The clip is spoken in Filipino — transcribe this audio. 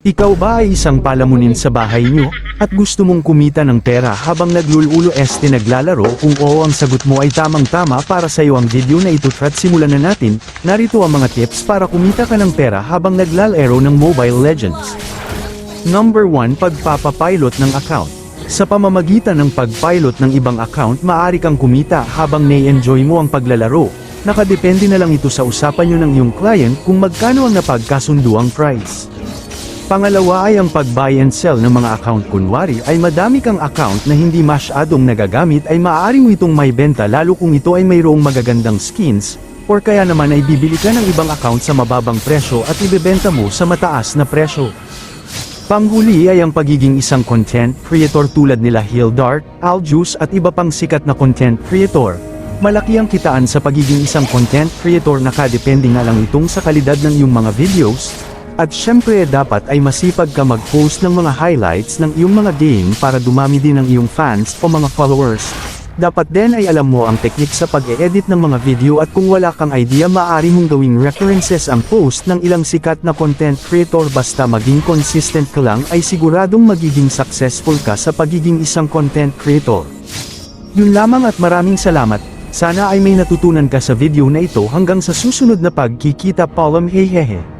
Ikaw ba ay isang palamunin sa bahay nyo, at gusto mong kumita ng pera habang naglululo naglalaro? Kung oo ang sagot mo ay tamang-tama para sa iyo ang video na ito at simulan na natin. Narito ang mga tips para kumita ka ng pera habang naglalaro ng Mobile Legends. Number 1. Pagpapapilot ng account. Sa pamamagitan ng pagpilot ng ibang account maaari kang kumita habang nai-enjoy mo ang paglalaro. Nakadepende na lang ito sa usapan nyo ng iyong client kung magkano ang napagkasunduang price. Pangalawa ay ang pag-buy and sell ng mga account. Kunwari ay madami kang account na hindi masyadong nagagamit ay maaari mo itong may benta lalo kung ito ay mayroong magagandang skins, or kaya naman ay bibili ka ng ibang account sa mababang presyo at ibebenta mo sa mataas na presyo. Panghuli ay ang pagiging isang content creator tulad nila Hildark, Aljus at iba pang sikat na content creator. Malaki ang kitaan sa pagiging isang content creator, nakadepende nga lang itong sa kalidad ng iyong mga videos. At syempre dapat ay masipag ka mag-post ng mga highlights ng iyong mga game para dumami din ang iyong fans o mga followers. Dapat din ay alam mo ang technique sa pag-e-edit ng mga video, at kung wala kang idea maaari mong gawing references ang post ng ilang sikat na content creator. Basta maging consistent ka lang ay siguradong magiging successful ka sa pagiging isang content creator. Yun lamang at maraming salamat. Sana ay may natutunan ka sa video na ito. Hanggang sa susunod na pagkikita. Paalam, hehehe.